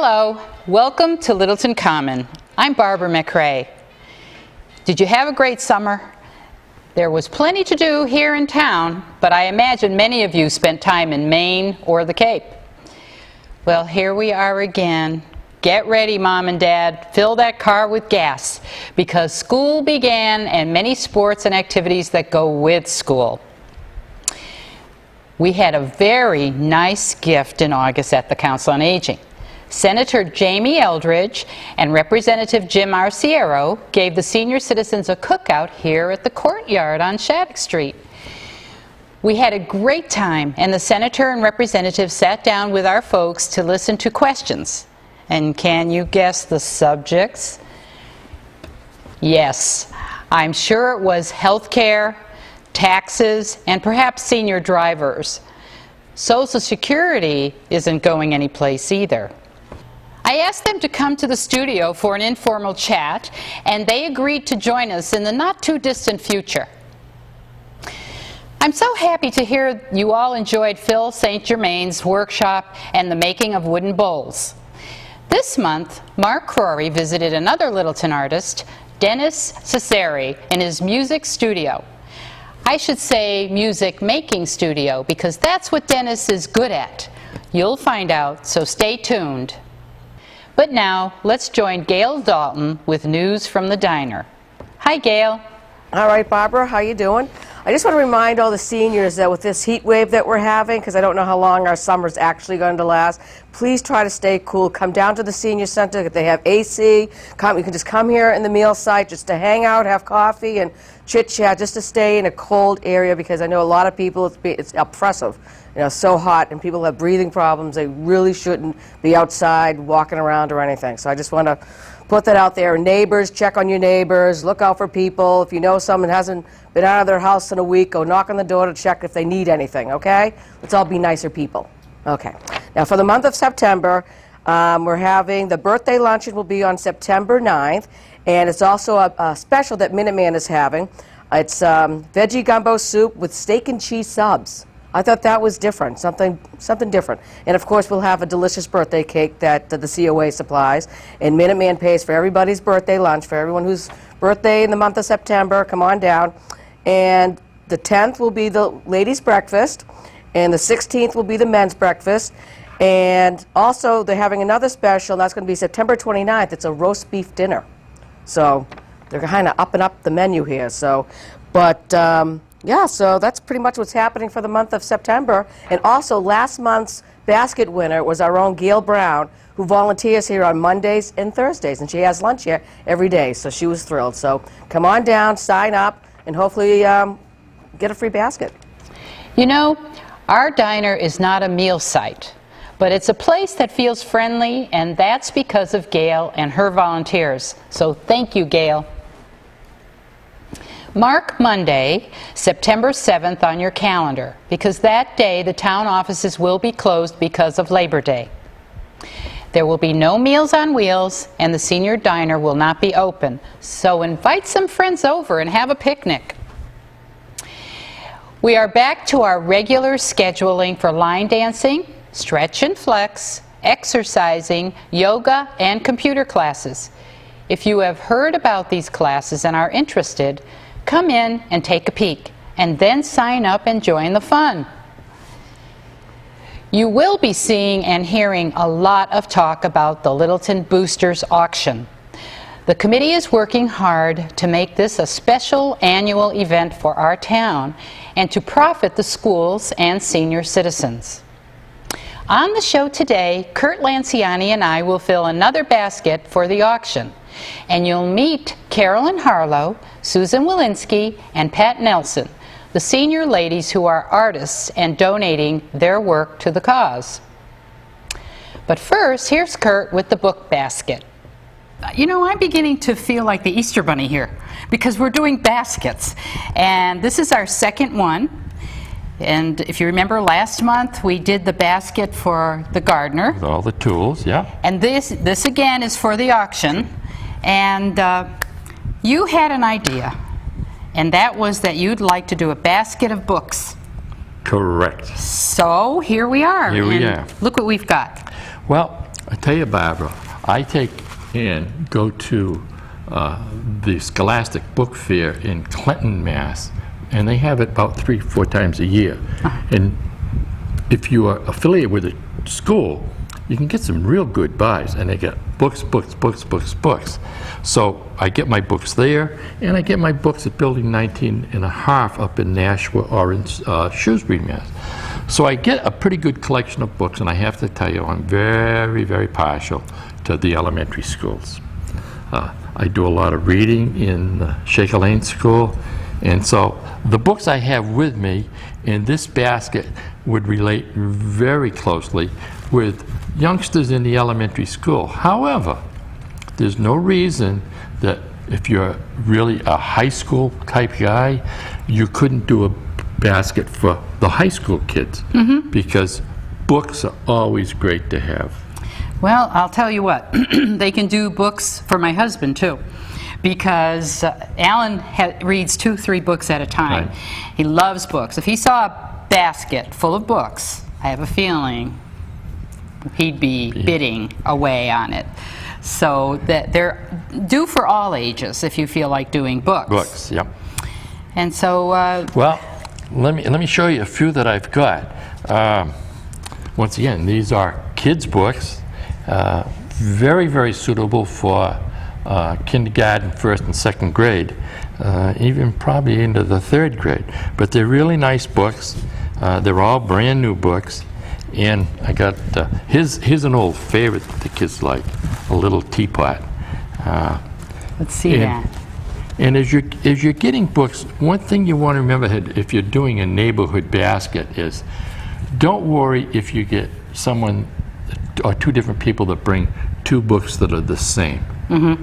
Hello, welcome to Littleton Common. I'm Barbara McRae. Did you have a great summer? There was plenty to do here in town, but I imagine many of you spent time in Maine or the Cape. Well, here we are again. Get ready, Mom and Dad. Fill that car with gas, because school began and many sports and activities that go with school. We had a very nice gift in August at the Council on Aging. Senator Jamie Eldridge and Representative Jim Arciero gave the senior citizens a cookout here at the courtyard on Shattuck Street. We had a great time, and the senator and representative sat down with our folks to listen to questions. And can you guess the subjects? Yes, I'm sure it was health care, taxes, and perhaps senior drivers. Social Security isn't going anyplace either. I asked them to come to the studio for an informal chat, and they agreed to join us in the not-too-distant future. I'm so happy to hear you all enjoyed Phil St. Germain's workshop and the making of wooden bowls. This month, Mark Crory visited another Littleton artist, Dennis Cecere, in his music studio. I should say music-making studio, because that's what Dennis is good at. You'll find out, so stay tuned. But now, let's join Gail Dalton with news from the diner. Hi, Gail. All right, Barbara, how you doing? I just want to remind all the seniors that with this heat wave that we're having, because I don't know how long our summer's actually going to last, please try to stay cool. Come down to the senior center if they have AC. You can just come here in the meal site just to hang out, have coffee, and chit-chat, just to stay in a cold area, because I know a lot of people, it's oppressive. You know, so hot, and people have breathing problems. They really shouldn't be outside walking around or anything. So I just want to put that out there. Neighbors, check on your neighbors. Look out for people. If you know someone hasn't been out of their house in a week, go knock on the door to check if they need anything, okay? Let's all be nicer people. Okay. Now, for the month of September, we're having the birthday luncheon will be on September 9th, and it's also a special that Minuteman is having. It's veggie gumbo soup with steak and cheese subs. I thought that was different, something different. And of course, we'll have a delicious birthday cake that the COA supplies. And Minuteman pays for everybody's birthday lunch, for everyone whose birthday in the month of September. Come on down. And the 10th will be the ladies' breakfast, and the 16th will be the men's breakfast. And also, they're having another special, and that's going to be September 29th. It's a roast beef dinner. So they're kind of upping up the menu here. So, yeah, so that's pretty much what's happening for the month of September. And also, last month's basket winner was our own Gail Brown, who volunteers here on Mondays and Thursdays, and she has lunch here every day, so she was thrilled. So come on down, sign up, and hopefully get a free basket. You know, our diner is not a meal site, but it's a place that feels friendly, and that's because of Gail and her volunteers. So thank you, Gail. Mark Monday, September 7th on your calendar, because that day the town offices will be closed because of Labor Day. There will be no Meals on Wheels, and the senior diner will not be open, so invite some friends over and have a picnic. We are back to our regular scheduling for line dancing, stretch and flex, exercising, yoga, and computer classes. If you have heard about these classes and are interested, come in and take a peek, and then sign up and join the fun. You will be seeing and hearing a lot of talk about the Littleton Boosters Auction. The committee is working hard to make this a special annual event for our town and to profit the schools and senior citizens. On the show today, Kurt Lanciani and I will fill another basket for the auction. And you'll meet Carolyn Harlow, Susan Walensky, and Pat Nelson, the senior ladies who are artists and donating their work to the cause. But first, here's Kurt with the book basket. You know, I'm beginning to feel like the Easter Bunny here, because we're doing baskets. And this is our second one. And if you remember last month, we did the basket for the gardener. With all the tools, yeah. And this again is for the auction. And you had an idea, and that was that you'd like to do a basket of books. Correct. So here we are. Here we are. Look what we've got. Well, I tell you, Barbara, I take and go to the Scholastic Book Fair in Clinton, Mass., and they have it about 3-4 times a year. And if you are affiliated with a school, you can get some real good buys, and they get books, books, books, books, books. So I get my books there, and I get my books at Building 19 and a half up in Nashua or in Shrewsbury, Mass. So I get a pretty good collection of books, and I have to tell you, I'm very, very partial to the elementary schools. I do a lot of reading in Shaker Lane School, and so the books I have with me in this basket would relate very closely with youngsters in the elementary school. However, there's no reason that if you're really a high school type guy, you couldn't do a basket for the high school kids, because books are always great to have. Well, I'll tell you what, they can do books for my husband too, because Alan reads 2-3 books at a time. Right. He loves books. If he saw a basket full of books, I have a feeling he'd be bidding away on it. So that they're due for all ages if you feel like doing books. Books, yep. And so, Well, let me show you a few that I've got. Once again, these are kids' books, very, very suitable for kindergarten, 1st and 2nd grade, even probably into the 3rd grade. But they're really nice books. They're all brand new books. And I got, here's an old favorite that the kids like, a little teapot. let's see that. And as you're getting books, one thing you want to remember if you're doing a neighborhood basket is, don't worry if you get someone or 2 different people that bring 2 books that are the same.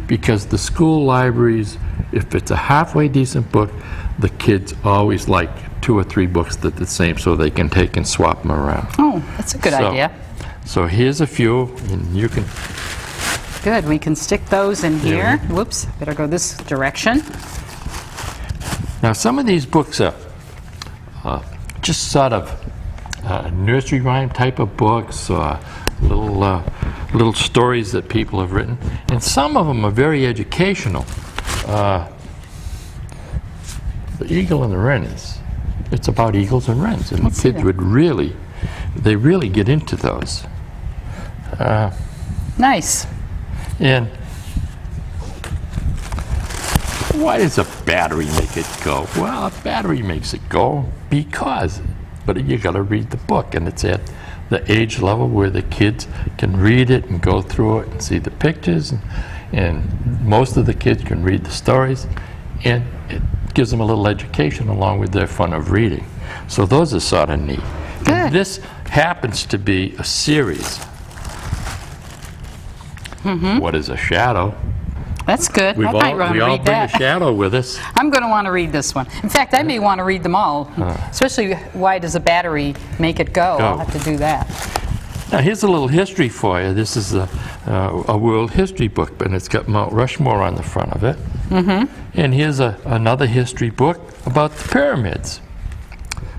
Because the school libraries, if it's a halfway decent book, the kids always like 2 or 3 books that are the same, so they can take and swap them around. Oh, that's a good idea. So here's a few, and you can... Good, we can stick those in here. Whoops, better go this direction. Now, some of these books are just sort of nursery rhyme type of books, or little stories that people have written, and some of them are very educational. The Eagle and the Wrens. It's about eagles and wrens, and the kids would really get into those. Nice. And why does a battery make it go? Well, a battery makes it go because, but you got to read the book, and it's at the age level where the kids can read it and go through it and see the pictures, and most of the kids can read the stories, and it gives them a little education along with their fun of reading. So those are sort of neat. Good. And this happens to be a series. What is a shadow? That's good. We I might want all to read bring that. a shadow with us. I'm going to want to read this one. In fact, I may want to read them all, especially why does a battery make it go? I'll have to do that. Now, here's a little history for you. This is a world history book, and it's got Mount Rushmore on the front of it. And here's another history book about the pyramids.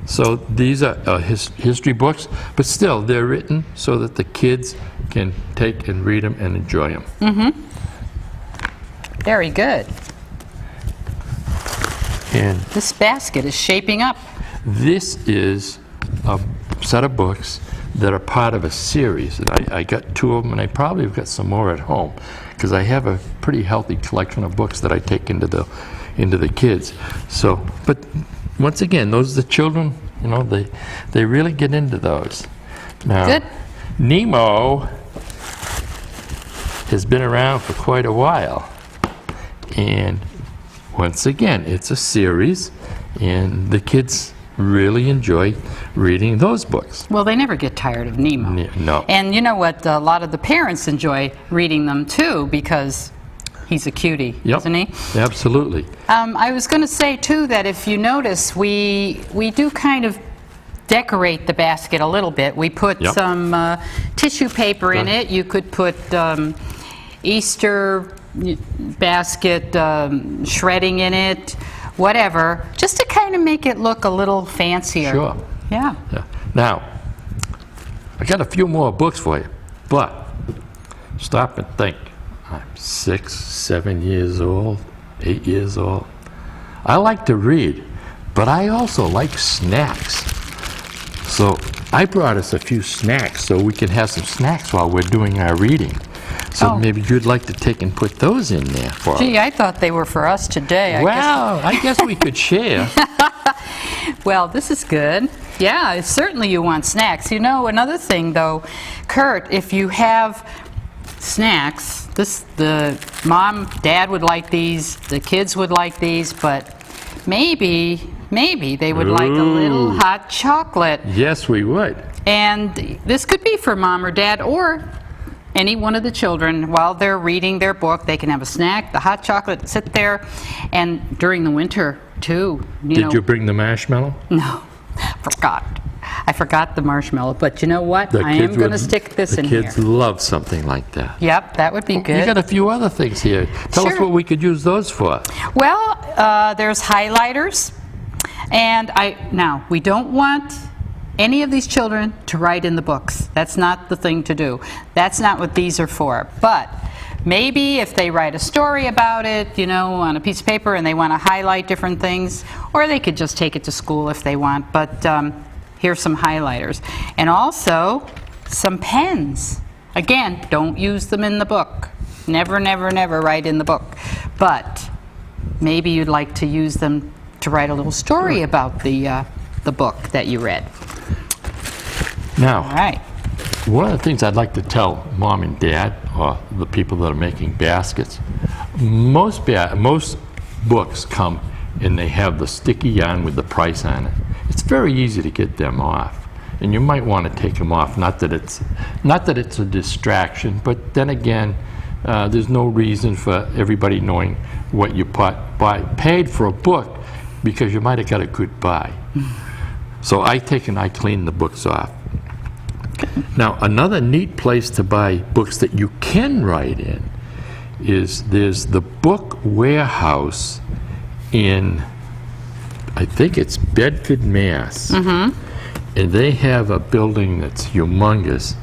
So these are history books, but still, they're written so that the kids can take and read them and enjoy them. Very good. And This basket is shaping up. this is a set of books that are part of a series. And I got 2 of them, and I probably have got some more at home, because I have a pretty healthy collection of books that I take into the kids. So, but once again, those are the children, you know, they really get into those. Now, Good. Nemo has been around for quite a while, and once again, it's a series, and the kids really enjoy reading those books. Well, they never get tired of Nemo. No. And you know what? A lot of the parents enjoy reading them too, because he's a cutie, isn't he? Absolutely. I was going to say too that if you notice, we do kind of decorate the basket a little bit. We put some tissue paper in it. You could put Easter basket shredding in it, whatever, just to kind of make it look a little fancier. Sure. Yeah. Now, I got a few more books for you, but stop and think. I'm 6, 7 years old, 8 years old. I like to read, but I also like snacks. So I brought us a few snacks so we can have some snacks while we're doing our reading. So maybe you'd like to take and put those in there for us. Gee, I thought they were for us today. I guess we could share. Well, this is good. Yeah, certainly you want snacks. You know, another thing though, Kurt, if you have snacks, the mom, dad would like these, the kids would like these, but maybe they would like a little hot chocolate. Yes, we would. And this could be for mom or dad or any one of the children. While they're reading their book, they can have a snack, the hot chocolate, sit there, and during the winter too. Did you bring the marshmallow? No, I forgot the marshmallow, but you know what? I am going to stick this in here. The kids love something like that. Yep, that would be good. You got a few other things here. Tell us what we could use those for. Well, there's highlighters, and now we don't want any of these children to write in the books. That's not the thing to do. That's not what these are for. But maybe if they write a story about it, on a piece of paper and they want to highlight different things, or they could just take it to school if they want. But here's some highlighters. And also some pens. Again, don't use them in the book. Never, never, never write in the book. But maybe you'd like to use them to write a little story about the book that you read. Now, all right. One of the things I'd like to tell mom and dad, or the people that are making baskets, most books come and they have the sticky yarn with the price on it. It's very easy to get them off, and you might want to take them off. Not that it's a distraction, but then again, there's no reason for everybody knowing what you paid for a book because you might have got a good buy. So I clean the books off. Now, another neat place to buy books that you can write in is there's the Book Warehouse in, I think it's Bedford, Mass. And they have a building that's humongous,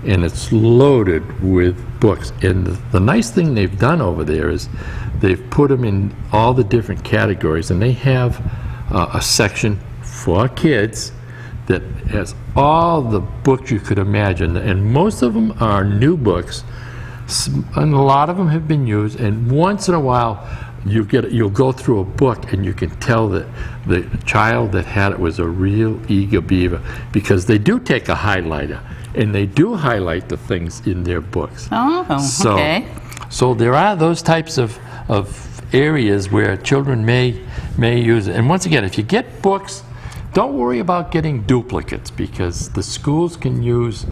and it's loaded with books. And the nice thing they've done over there is they've put them in all the different categories, and they have a section for kids that has all the books you could imagine, and most of them are new books, and a lot of them have been used, and once in a while you'll go through a book and you can tell that the child that had it was a real eager beaver, because they do take a highlighter and they do highlight the things in their books. Okay. So there are those types of areas where children may use it. And once again, if you get books, don't worry about getting duplicates, because the schools can use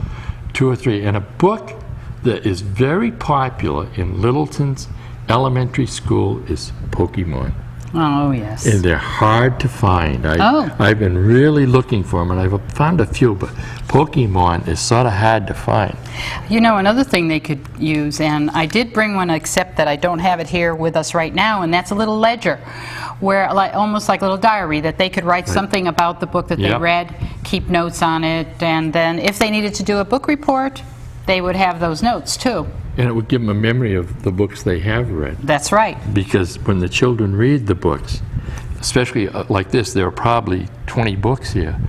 2 or 3. And a book that is very popular in Littleton's elementary school is Pokemon. Oh, yes. And they're hard to find. I've been really looking for them, and I've found a few, but Pokemon is sort of hard to find. Another thing they could use, and I did bring one, except that I don't have it here with us right now, and that's a little ledger, where almost like a little diary, that they could write something about the book that they read, keep notes on it, and then if they needed to do a book report, they would have those notes too. And it would give them a memory of the books they have read. That's right. Because when the children read the books, especially like this, there are probably 20 books here,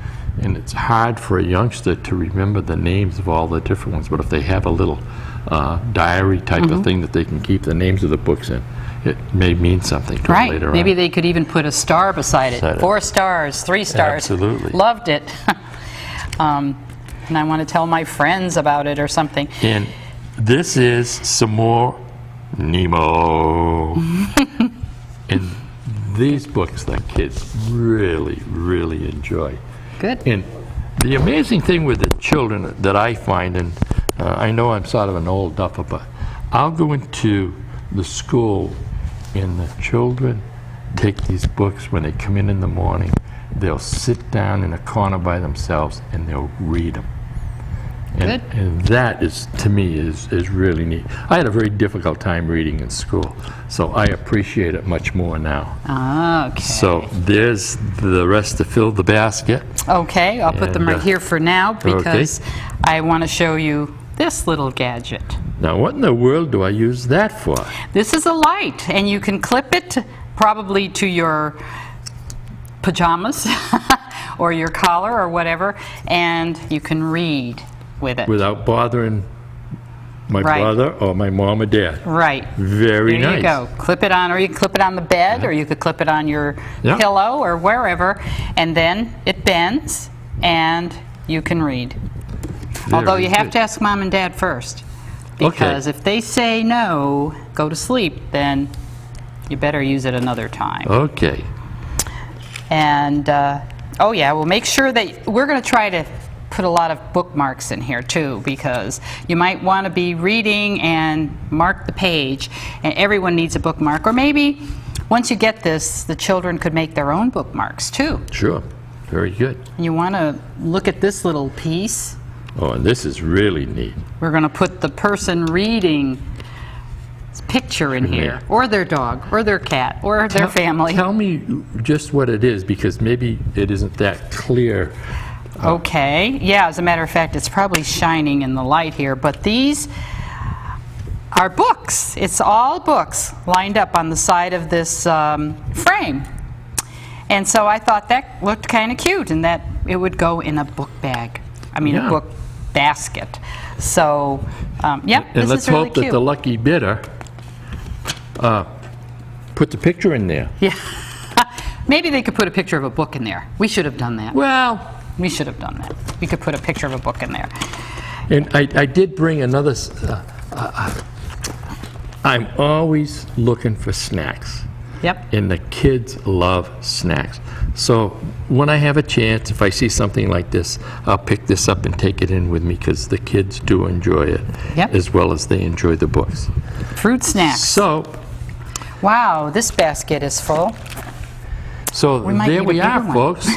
and it's hard for a youngster to remember the names of all the different ones. But if they have a little diary type of thing that they can keep the names of the books in, it may mean something to them later on. Maybe they could even put a star beside it. 4 stars, 3 stars. Absolutely. Loved it. And I want to tell my friends about it or something. And this is some more Nemo. And these books that kids really, really enjoy. Good. And the amazing thing with the children that I find, and I know I'm sort of an old duffer, but I'll go into the school and the children take these books when they come in the morning. They'll sit down in a corner by themselves and they'll read them. And that is, to me, is really neat. I had a very difficult time reading in school, so I appreciate it much more now. Okay. So there's the rest to fill the basket. Okay, I'll put them right here for now, because I want to show you this little gadget. Now, what in the world do I use that for? This is a light, and you can clip it probably to your pajamas or your collar or whatever, and you can read with it. Without bothering my Right. brother or my mom or dad. Right. Very There nice. you go. Clip it on, or you can clip it on the bed, or you could clip it on your Yeah. pillow or wherever, and then it bends, and you can read. Although you have good. to ask Mom and Dad first, Okay. because if they say no, go to sleep, then you better use it another time. Okay. And, oh yeah, we'll make sure that, we're going to try to put a lot of bookmarks in here too, because you might want to be reading and mark the page, and everyone needs a bookmark. Or maybe, once you get this, the children could make their own bookmarks too. Sure. Very good. You want to look at this little piece. Oh, and this is really neat. We're going to put the person reading picture in here, or their dog, or their cat, or their family. Tell me just what it is, because maybe it isn't that clear. Okay, yeah, as a matter of fact, it's probably shining in the light here, but these are books. It's all books lined up on the side of this frame. And so I thought that looked kind of cute, and that it would go in a book bag. I mean, Yeah. a book basket. So, yeah, And this let's is really hope that cute. the lucky bidder put the picture in there. Yeah. Maybe they could put a picture of a book in there. We should have done that. Well, We should have done that. We could put a picture of a book in there. and I did bring another, I'm always looking for snacks. Yep. And the kids love snacks. So when I have a chance, if I see something like this, I'll pick this up and take it in with me, because the kids do enjoy it, Yep. as well as they enjoy the books. Fruit snacks. So, Wow, this basket is full. might there need a we are, bigger one. folks.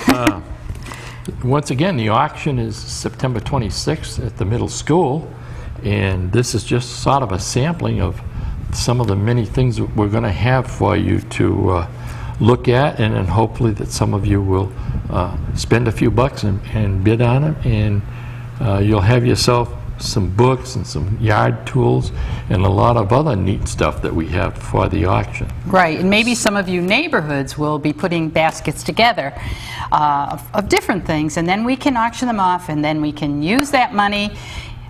Once again, the auction is September 26th at the middle school, and this is just sort of a sampling of some of the many things that we're going to have for you to look at, and then hopefully that some of you will spend a few bucks and bid on it, and you'll have yourself some books and some yard tools and a lot of other neat stuff that we have for the auction. Right, and maybe some of you neighborhoods will be putting baskets together of different things, and then we can auction them off, and then we can use that money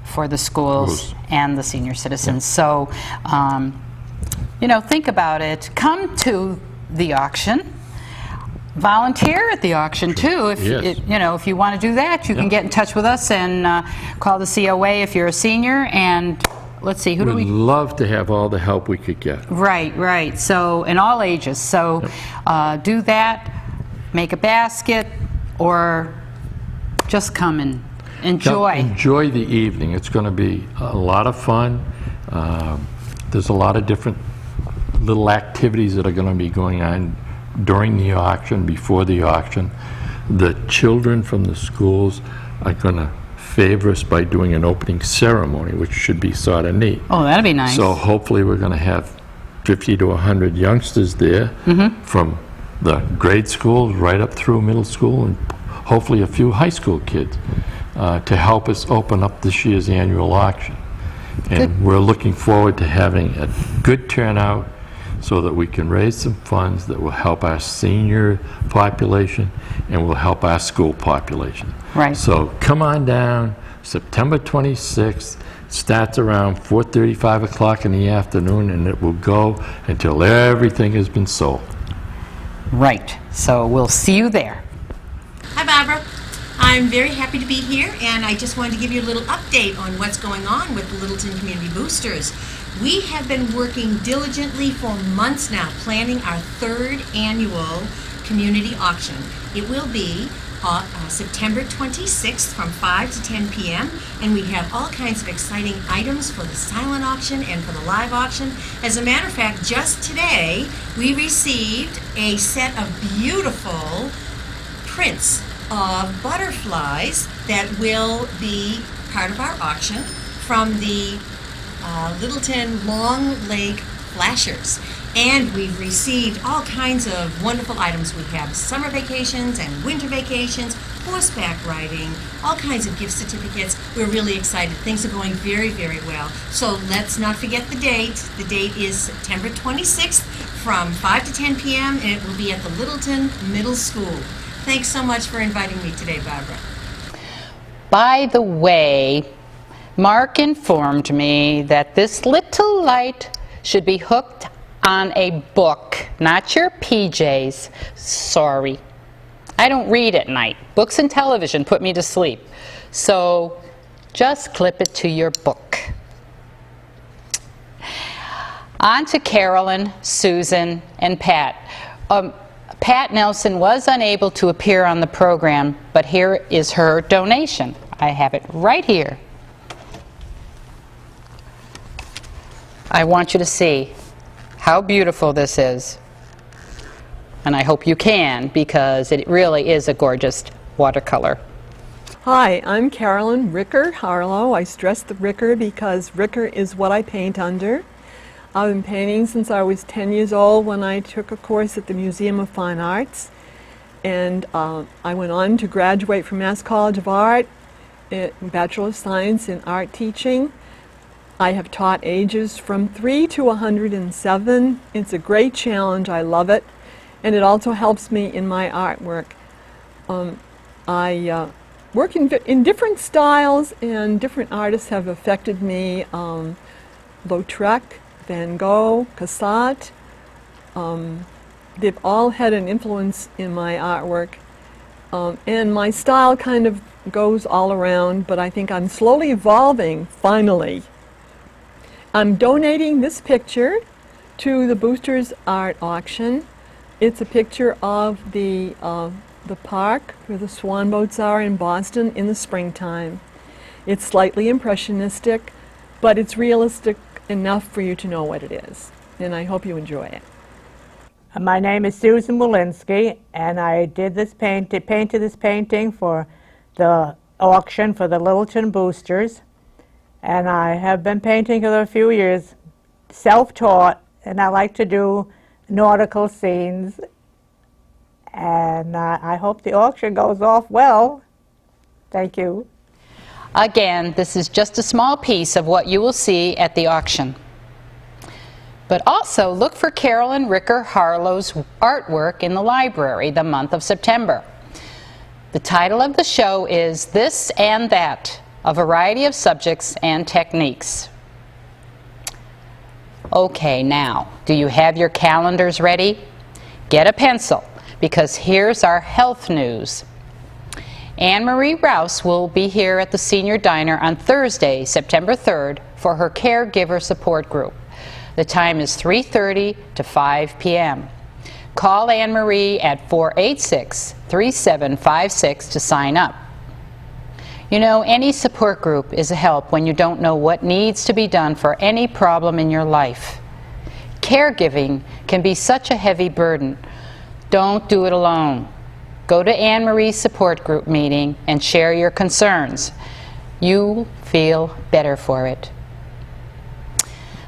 for the schools and the senior citizens. So, you know, think about it. Come to the auction. Volunteer at the auction too. If Yes. you know, if you want to do that, you can get in touch with us and call the COA if you're a senior. And let's see, who do We'd we? love to have all the help we could get. Right, right. So, in all ages. So, do that. Make a basket, or just come and enjoy. Enjoy the evening. It's going to be a lot of fun. There's a lot of different little activities that are going to be going on during the auction, before the auction. The children from the schools are going to favor us by doing an opening ceremony, which should be sort of neat. Oh, that'd be nice. So hopefully we're going to have 50 to 100 youngsters there from the grade schools right up through middle school, and hopefully a few high school kids to help us open up this year's annual auction. And we're looking forward to having a good turnout so that we can raise some funds that will help our senior population and will help our school population. Right. So come on down, September 26th, starts around 4:30, 5 o'clock in the afternoon, and it will go until everything has been sold. Right. So, we'll see you there. Hi, Barbara. I'm very happy to be here, and I just wanted to give you a little update on what's going on with the Littleton Community Boosters. We have been working diligently for months now, planning our third annual community auction. It will be September 26th from 5 to 10 p.m. and we have all kinds of exciting items for the silent auction and for the live auction. As a matter of fact, just today we received a set of beautiful prints of butterflies that will be part of our auction from the Littleton Long Lake Flashers. And we've received all kinds of wonderful items. We have summer vacations and winter vacations, horseback riding, all kinds of gift certificates. We're really excited. Things are going very, very well. So let's not forget the date. The date is September 26th from 5 to 10 p.m. and it will be at the Littleton Middle School. Thanks so much for inviting me today, Barbara. By the way, Mark informed me that this little light should be hooked on a book, not your PJs. Sorry. I don't read at night. Books and television put me to sleep. So just clip it to your book. On to Carolyn, Susan, and Pat. Pat Nelson was unable to appear on the program, but here is her donation. I have it right here. I want you to see how beautiful this is. And I hope you can, because it really is a gorgeous watercolor. Hi, I'm Carolyn Ricker Harlow. I stress the Ricker because Ricker is what I paint under. I've been painting since I was 10 years old when I took a course at the Museum of Fine Arts. And I went on to graduate from Mass College of Art, Bachelor of Science in Art Teaching. I have taught ages from 3 to 107. It's a great challenge. I love it. And it also helps me in my artwork. I work in different styles, and different artists have affected me. Lautrec, Van Gogh, Cassatt. They've all had an influence in my artwork. And my style kind of goes all around, but I think I'm slowly evolving, finally. I'm donating this picture to the Boosters Art Auction. It's a picture of the park where the swan boats are in Boston in the springtime. It's slightly impressionistic, but it's realistic enough for you to know what it is. And I hope you enjoy it. My name is Susan Walensky, and I did this painted this painting for the auction for the Littleton Boosters. And I have been painting for a few years, self-taught, and I like to do nautical scenes. And I hope the auction goes off well. Thank you. Again, this is just a small piece of what you will see at the auction. But also look for Carolyn Ricker Harlow's artwork in the library the month of September. The title of the show is This and That, a variety of subjects and techniques. Okay, now, do you have your calendars ready? Get a pencil, because here's our health news. Anne-Marie Rouse will be here at the Senior Diner on Thursday, September 3rd, for her caregiver support group. The time is 3:30 to 5 p.m. Call Anne-Marie at 486-3756 to sign up. You know, any support group is a help when you don't know what needs to be done for any problem in your life. Caregiving can be such a heavy burden. Don't do it alone. Go to Anne-Marie's support group meeting and share your concerns. You'll feel better for it.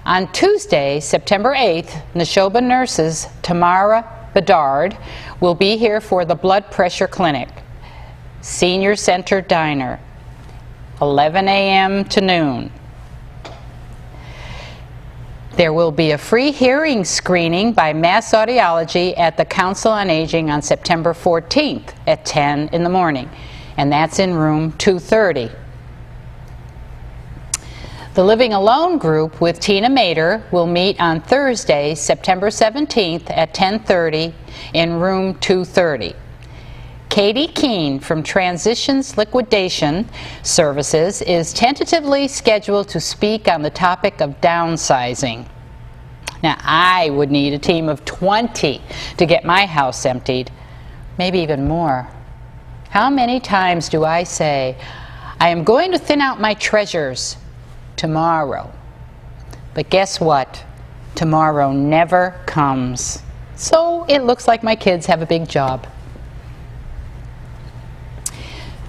On Tuesday, September 8th, Neshoba nurses Tamara Bedard will be here for the blood pressure clinic. Senior Center Diner, 11 a.m. to noon. There will be a free hearing screening by Mass Audiology at the Council on Aging on September 14th at 10 in the morning, and that's in room 230. The Living Alone group with Tina Mater will meet on Thursday, September 17th at 10:30 in room 230. Katie Keene from Transitions Liquidation Services is tentatively scheduled to speak on the topic of downsizing. Now, I would need a team of 20 to get my house emptied, maybe even more. How many times do I say, I am going to thin out my treasures tomorrow? But guess what? Tomorrow never comes. So it looks like my kids have a big job.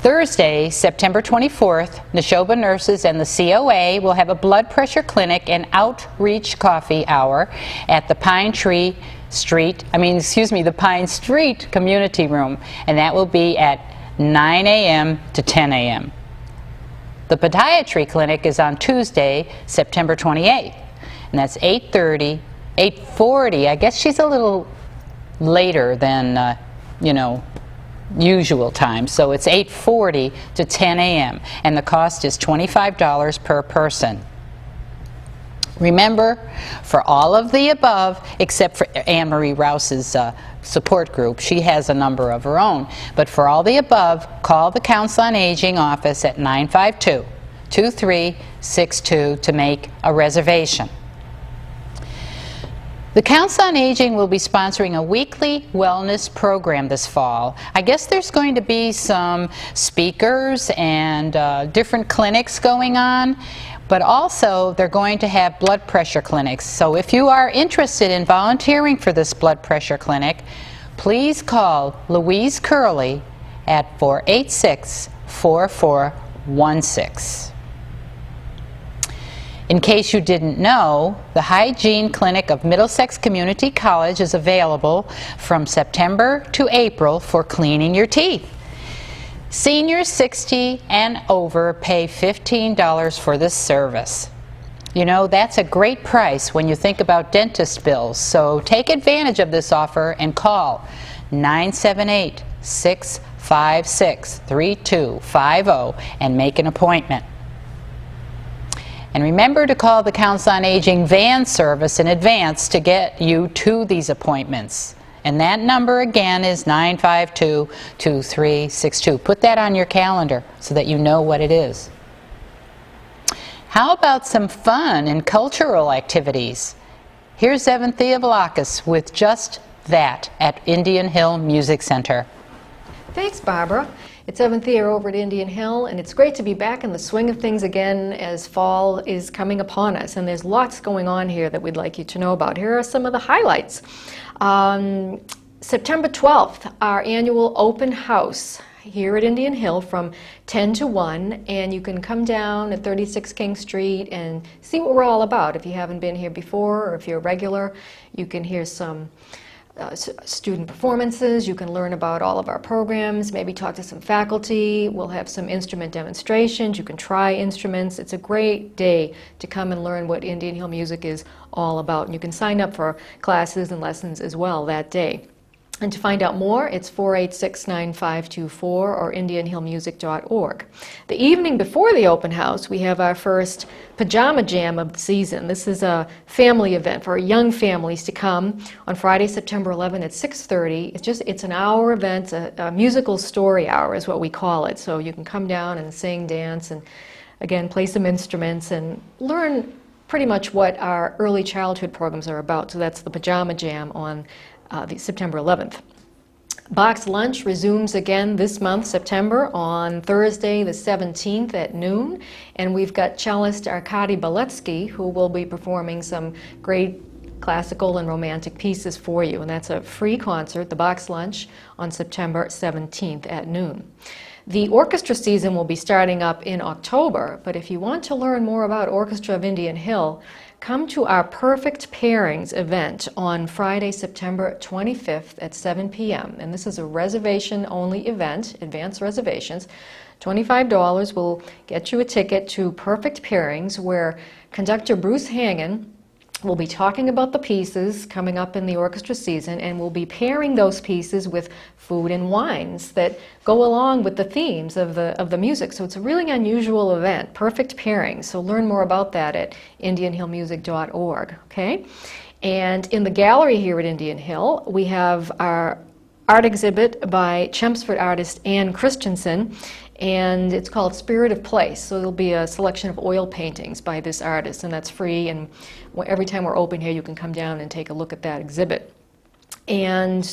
Thursday, September 24th, Neshoba nurses and the COA will have a blood pressure clinic and outreach coffee hour at the Pine Street Community Room, and that will be at 9 a.m. to 10 a.m. The podiatry clinic is on Tuesday, September 28th, and that's 8:30, 8:40. I guess she's a little later than, usual time, so it's 8:40 to 10 a.m., and the cost is $25 per person. Remember, for all of the above, except for Anne Marie Rouse's support group, she has a number of her own, but for all the above, call the Council on Aging office at 952-2362 to make a reservation. The Council on Aging will be sponsoring a weekly wellness program this fall. I guess there's going to be some speakers and different clinics going on, but also they're going to have blood pressure clinics. So if you are interested in volunteering for this blood pressure clinic, please call Louise Curley at 486-4416. In case you didn't know, the Hygiene Clinic of Middlesex Community College is available from September to April for cleaning your teeth. Seniors 60 and over pay $15 for this service. You know, that's a great price when you think about dentist bills, so take advantage of this offer and call 978-656-3250 and make an appointment. And remember to call the Council on Aging van service in advance to get you to these appointments. And that number again is 952-2362. Put that on your calendar so that you know what it is. How about some fun and cultural activities? Here's Evan Theoblakis with just that at Indian Hill Music Center. Thanks, Barbara. It's Evan Thea over at Indian Hill, and it's great to be back in the swing of things again as fall is coming upon us. And there's lots going on here that we'd like you to know about. Here are some of the highlights. September 12th, our annual open house here at Indian Hill from 10 to 1, and you can come down at 36 King Street and see what we're all about. If you haven't been here before, or if you're a regular, you can hear some student performances, you can learn about all of our programs, maybe talk to some faculty, we'll have some instrument demonstrations, you can try instruments. It's a great day to come and learn what Indian Hill music is all about. And you can sign up for classes and lessons as well that day. And to find out more, it's 486-9524 or indianhillmusic.org. The evening before the open house, we have our first Pajama Jam of the season. This is a family event for young families to come on Friday, September 11 at 6:30. It's an hour event, a musical story hour is what we call it. So you can come down and sing, dance, and again, play some instruments and learn pretty much what our early childhood programs are about. So that's the Pajama Jam on the September 11th. Box lunch resumes again this month, September, on Thursday the 17th at noon. And we've got cellist Arkady Beletsky, who will be performing some great classical and romantic pieces for you. And that's a free concert, the box lunch, on September 17th at noon. The orchestra season will be starting up in October, but if you want to learn more about Orchestra of Indian Hill, come to our Perfect Pairings event on Friday, September 25th at 7 p.m. And this is a reservation-only event, advance reservations. $25 will get you a ticket to Perfect Pairings, where conductor Bruce Hangen will be talking about the pieces coming up in the orchestra season, and we'll be pairing those pieces with food and wines that go along with the themes of the music. So it's a really unusual event, Perfect Pairings. So learn more about that at indianhillmusic.org, okay? And in the gallery here at Indian Hill, we have our art exhibit by Chelmsford artist Anne Christensen, and it's called Spirit of Place. So there'll be a selection of oil paintings by this artist, and that's free, and every time we're open here you can come down and take a look at that exhibit. And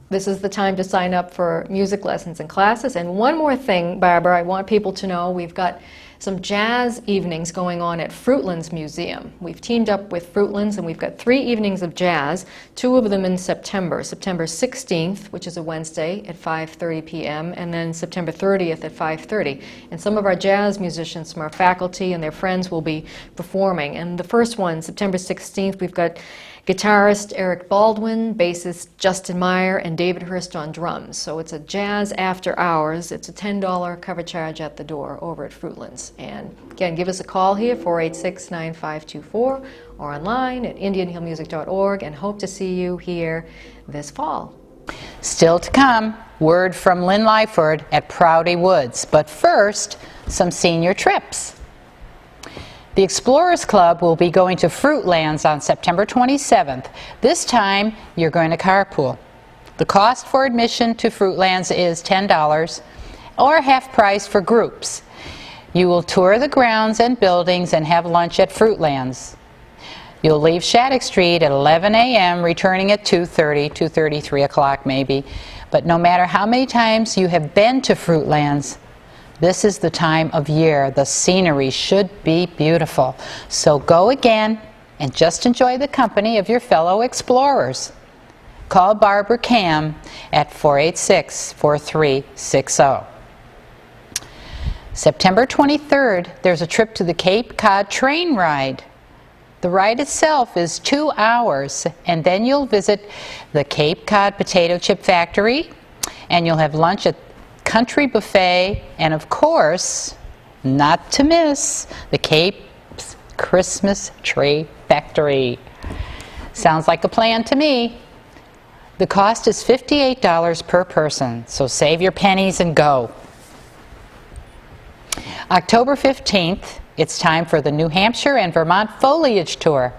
this is the time to sign up for music lessons and classes. And one more thing, Barbara, I want people to know, we've got some jazz evenings going on at Fruitlands Museum. We've teamed up with Fruitlands, and we've got 3 evenings of jazz, 2 of them in September. September 16th, which is a Wednesday, at 5:30 p.m., and then September 30th at 5:30. And some of our jazz musicians from our faculty and their friends will be performing. And the first one, September 16th, we've got Guitarist Eric Baldwin, bassist Justin Meyer, and David Hurst on drums. So it's a jazz after hours. It's a $10 cover charge at the door over at Fruitlands. And again, give us a call here, 486-9524, or online at indianhillmusic.org, and hope to see you here this fall. Still to come, word from Lynn Lyford at Prouty Woods. But first, some senior trips. The Explorers Club will be going to Fruitlands on September 27th. This time, you're going to carpool. The cost for admission to Fruitlands is $10, or half price for groups. You will tour the grounds and buildings and have lunch at Fruitlands. You'll leave Shattuck Street at 11 a.m., returning at 2:30, 3 o'clock maybe. But no matter how many times you have been to Fruitlands, this is the time of year. The scenery should be beautiful. So go again and just enjoy the company of your fellow explorers. Call Barbara Cam at 486-4360. September 23rd, there's a trip to the Cape Cod train ride. The ride itself is 2 hours, and then you'll visit the Cape Cod Potato Chip Factory, and you'll have lunch at Country Buffet, and of course, not to miss, the Cape's Christmas Tree Factory. Sounds like a plan to me. The cost is $58 per person, so save your pennies and go. October 15th, it's time for the New Hampshire and Vermont Foliage Tour.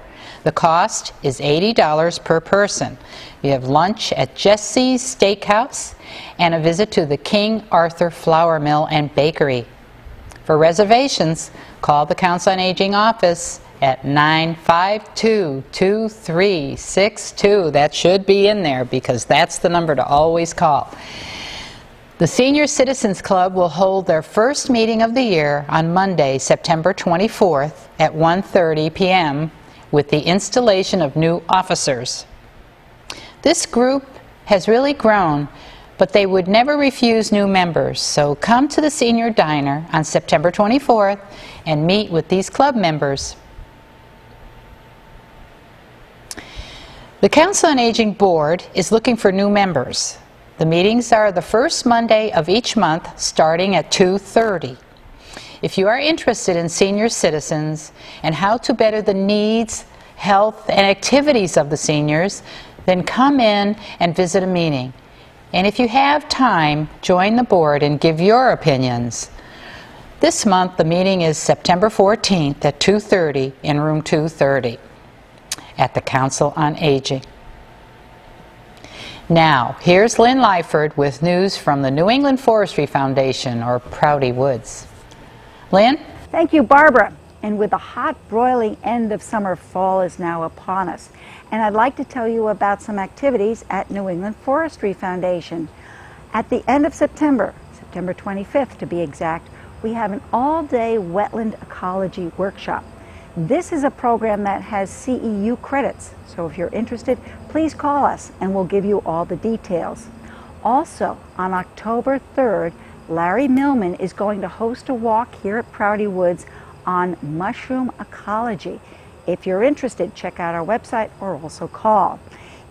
The cost is $80 per person. You have lunch at Jesse's Steakhouse and a visit to the King Arthur Flour Mill and Bakery. For reservations, call the Council on Aging office at 952-2362. That should be in there because that's the number to always call. The Senior Citizens Club will hold their first meeting of the year on Monday, September 24th at 1:30 p.m. with the installation of new officers. This group has really grown, but they would never refuse new members, so come to the Senior Diner on September 24th and meet with these club members. The Council on Aging Board is looking for new members. The meetings are the first Monday of each month, starting at 2:30. If you are interested in senior citizens and how to better the needs, health, and activities of the seniors, then come in and visit a meeting. And if you have time, join the board and give your opinions. This month, the meeting is September 14th at 2:30 in room 230 at the Council on Aging. Now, here's Lynn Lyford with news from the New England Forestry Foundation, or Prouty Woods. Lynn? Thank you, Barbara. And with the hot, broiling end of summer, fall is now upon us. And I'd like to tell you about some activities at New England Forestry Foundation. At the end of September, September 25th to be exact, we have an all-day wetland ecology workshop. This is a program that has CEU credits, so if you're interested, please call us and we'll give you all the details. Also, on October 3rd, Larry Millman is going to host a walk here at Prouty Woods on mushroom ecology. If you're interested, check out our website or also call.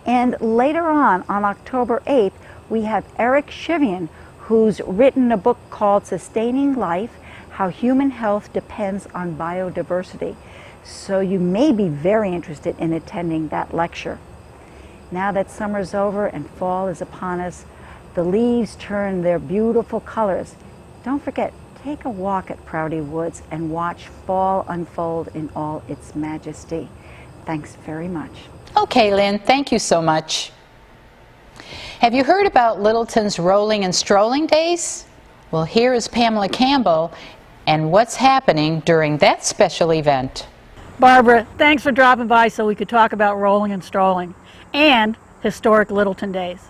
And later on October 8th, we have Eric Shivian, who's written a book called Sustaining Life, How Human Health Depends on Biodiversity. So you may be very interested in attending that lecture. Now that summer's over and fall is upon us, the leaves turn their beautiful colors. Don't forget, take a walk at Prouty Woods and watch fall unfold in all its majesty. Thanks very much. Okay, Lynn, thank you so much. Have you heard about Littleton's Rolling and Strolling Days? Well, here is Pamela Campbell and what's happening during that special event. Barbara, thanks for dropping by so we could talk about rolling and strolling and historic Littleton Days.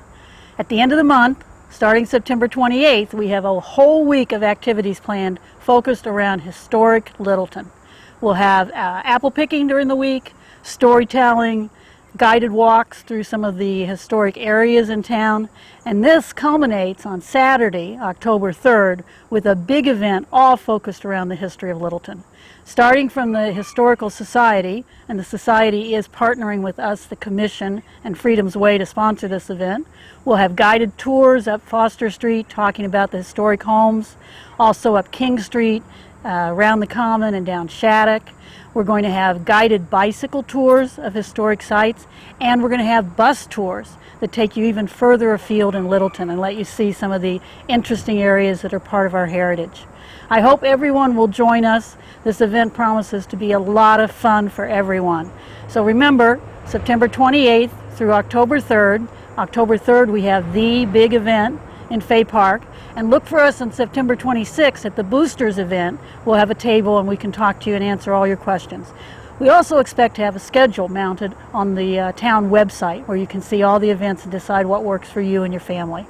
At the end of the month, starting September 28th, we have a whole week of activities planned focused around historic Littleton. We'll have apple picking during the week, storytelling, guided walks through some of the historic areas in town, and this culminates on Saturday, October 3rd, with a big event all focused around the history of Littleton. Starting from the Historical Society, and the Society is partnering with us, the Commission, and Freedom's Way to sponsor this event. We'll have guided tours up Foster Street talking about the historic homes, also up King Street, around the Common and down Shattuck. We're going to have guided bicycle tours of historic sites, and we're going to have bus tours that take you even further afield in Littleton and let you see some of the interesting areas that are part of our heritage. I hope everyone will join us. This event promises to be a lot of fun for everyone. So remember, September 28th through October 3rd. October 3rd we have the big event in Fay Park, and look for us on September 26th at the Boosters event. We'll have a table and we can talk to you and answer all your questions. We also expect to have a schedule mounted on the town website where you can see all the events and decide what works for you and your family.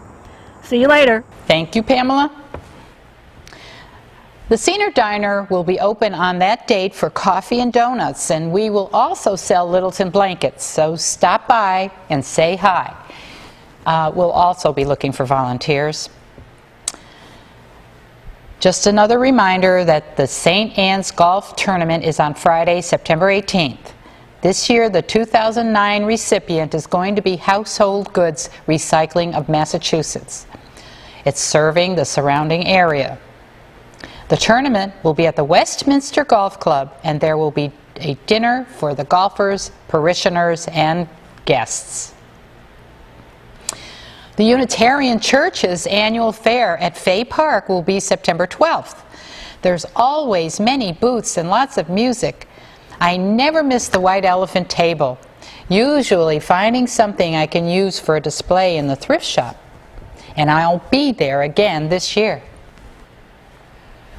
See you later. Thank you, Pamela. The Senior Diner will be open on that date for coffee and donuts, and we will also sell Littleton blankets, so stop by and say hi. We'll also be looking for volunteers. Just another reminder that the St. Anne's Golf Tournament is on Friday, September 18th. This year, the 2009 recipient is going to be Household Goods Recycling of Massachusetts. It's serving the surrounding area. The tournament will be at the Westminster Golf Club, and there will be a dinner for the golfers, parishioners, and guests. The Unitarian Church's annual fair at Fay Park will be September 12th. There's always many booths and lots of music. I never miss the White Elephant table, usually finding something I can use for a display in the thrift shop. And I'll be there again this year.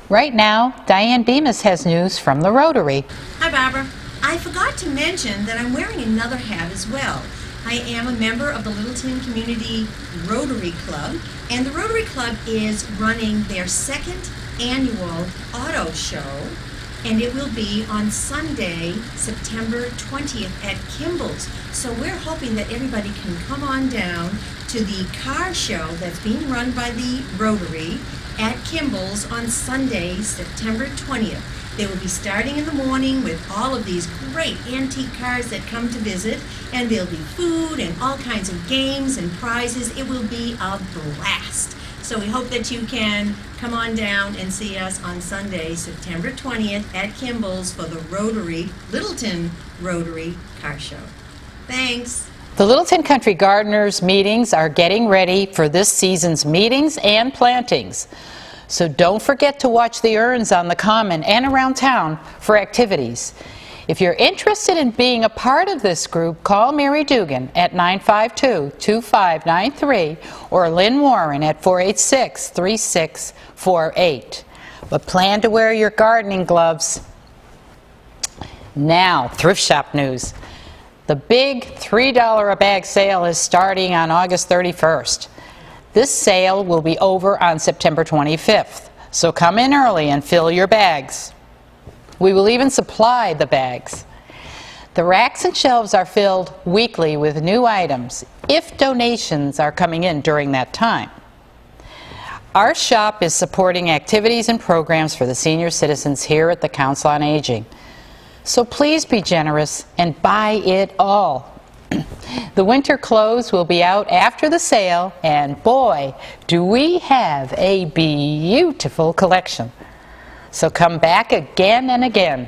Right now, Diane Bemis has news from the Rotary. Hi, Barbara. I forgot to mention that I'm wearing another hat as well. I am a member of the Littleton Community Rotary Club, and the Rotary Club is running their second annual auto show, and it will be on Sunday, September 20th at Kimball's. So we're hoping that everybody can come on down to the car show that's being run by the Rotary at Kimball's on Sunday, September 20th. They will be starting in the morning with all of these great antique cars that come to visit, and there'll be food and all kinds of games and prizes. It will be a blast. So we hope that you can come on down and see us on Sunday, September 20th at Kimball's for the Littleton Rotary Car Show. Thanks. The Littleton Country Gardeners meetings are getting ready for this season's meetings and plantings. So don't forget to watch the urns on the Common and around town for activities. If you're interested in being a part of this group, call Mary Dugan at 952-2593 or Lynn Warren at 486-3648. But plan to wear your gardening gloves. Now, thrift shop news. The big $3 a bag sale is starting on August 31st. This sale will be over on September 25th, so come in early and fill your bags. We will even supply the bags. The racks and shelves are filled weekly with new items, if donations are coming in during that time. Our shop is supporting activities and programs for the senior citizens here at the Council on Aging. So please be generous and buy it all. The winter clothes will be out after the sale, and boy, do we have a beautiful collection. So come back again and again.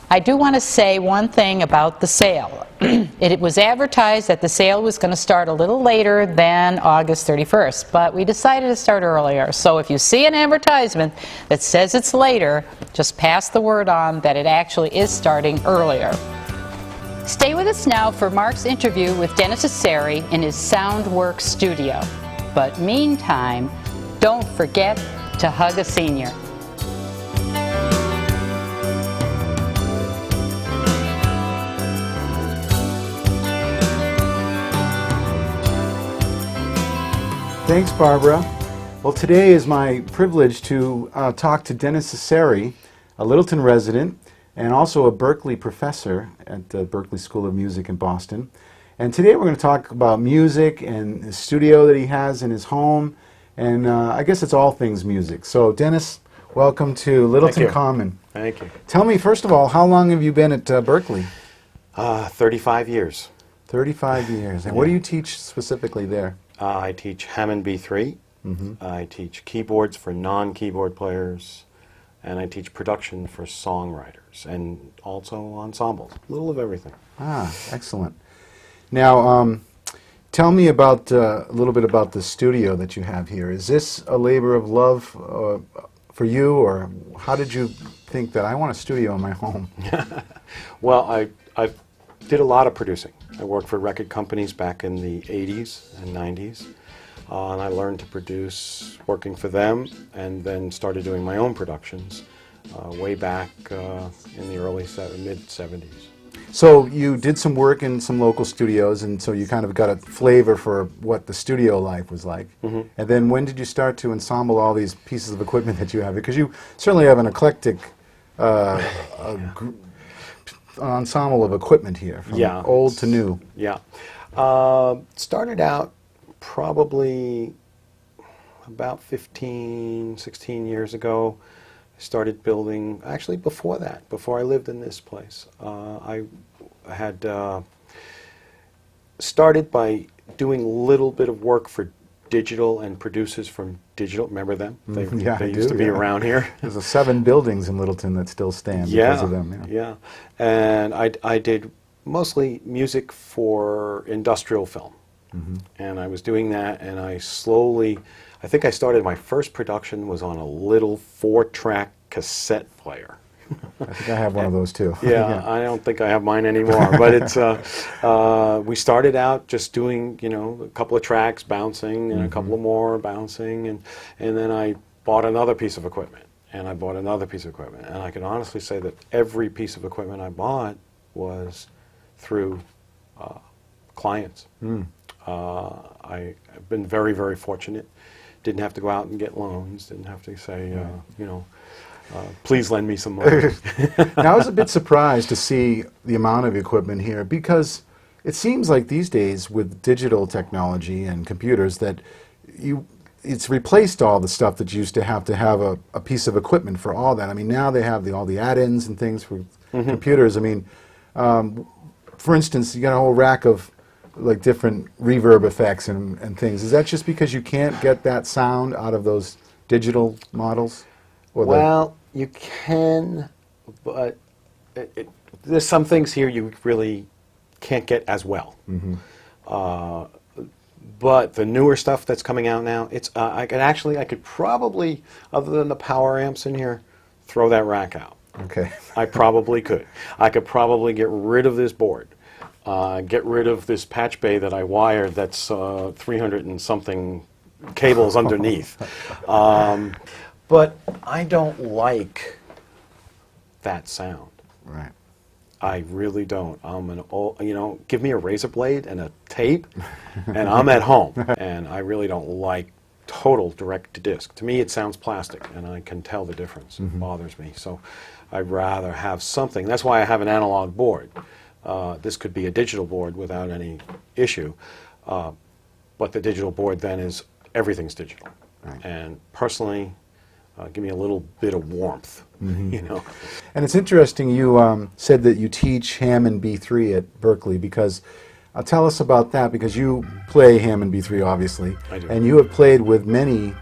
I do want to say one thing about the sale. It was advertised that the sale was going to start a little later than August 31st, but we decided to start earlier. So if you see an advertisement that says it's later, just pass the word on that it actually is starting earlier. Stay with us now for Mark's interview with Dennis Cecere in his Soundworks studio. But meantime, don't forget to hug a senior. Thanks, Barbara. Well, today is my privilege to talk to Dennis Cecere, a Littleton resident and also a Berklee professor at the Berklee School of Music in Boston. And today we're going to talk about music and the studio that he has in his home, and I guess it's all things music. So Dennis, welcome to Littleton Common. Thank you. Tell me, first of all, how long have you been at Berklee? 35 years. 35 years. And what do you teach specifically there? I teach Hammond B3. I teach keyboards for non-keyboard players, and I teach production for songwriters, and also ensembles. A little of everything. Ah, excellent. Now, tell me about a little bit about the studio that you have here. Is this a labor of love for you, or how did you think that I want a studio in my home? Well, I did a lot of producing. I worked for record companies back in the 80s and 90s, and I learned to produce working for them, and then started doing my own productions way back in the mid-70s. So you did some work in some local studios, and so you kind of got a flavor for what the studio life was like. And then when did you start to ensemble all these pieces of equipment that you have? Because you certainly have an eclectic ensemble of equipment here, from old to new. Yeah. Started out probably about 15, 16 years ago. I started building, actually before that, before I lived in this place. I had started by doing a little bit of work for digital and producers from digital. Remember them? They used to be around here. There's 7 buildings in Littleton that still stand because of them. Yeah. And I did mostly music for industrial film. And I was doing that, and I think I started, my first production was on a little 4-track cassette player. I think I have one of those too. Yeah, I don't think I have mine anymore. But it's we started out just doing, a couple of tracks bouncing, and a couple of more bouncing, and then I bought another piece of equipment, and I bought another piece of equipment, and I can honestly say that every piece of equipment I bought was through clients. I've been very, very fortunate. Didn't have to go out and get loans. Didn't have to say, please lend me some money. Now, I was a bit surprised to see the amount of equipment here, because it seems like these days with digital technology and computers that it's replaced all the stuff that you used to have a piece of equipment for all that. I mean, now they have all the add-ins and things for computers. I mean, for instance, you got a whole rack of like different reverb effects and things. Is that just because you can't get that sound out of those digital models? Well, you can, but there's some things here you really can't get as well. But the newer stuff that's coming out now, I could probably, other than the power amps in here, throw that rack out. Okay. I probably could. I could probably get rid of this board. Get rid of this patch bay that I wired that's 300 and something cables underneath. But I don't like that sound. Right. I really don't. I'm an old, give me a razor blade and a tape, and I'm at home. And I really don't like total direct-to-disc. To me, it sounds plastic, and I can tell the difference. It bothers me. So I'd rather have something. That's why I have an analog board. This could be a digital board without any issue, but the digital board then is everything's digital. Right. And personally, give me a little bit of warmth, And it's interesting you said that you teach Hammond B3 at Berklee, because tell us about that, because you play Hammond B3 obviously, I do. and you have played with many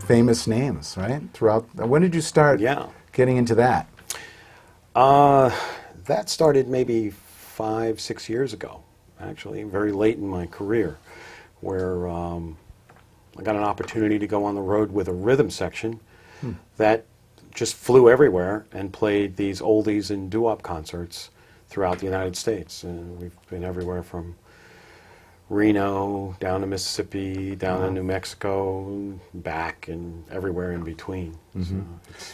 famous names, right? Throughout. When did you start getting into that? That started maybe 5, 6 years ago, actually, very late in my career, where I got an opportunity to go on the road with a rhythm section that just flew everywhere and played these oldies and doo-wop concerts throughout the United States. And we've been everywhere from Reno, down to Mississippi, down to New Mexico, back, and everywhere in between.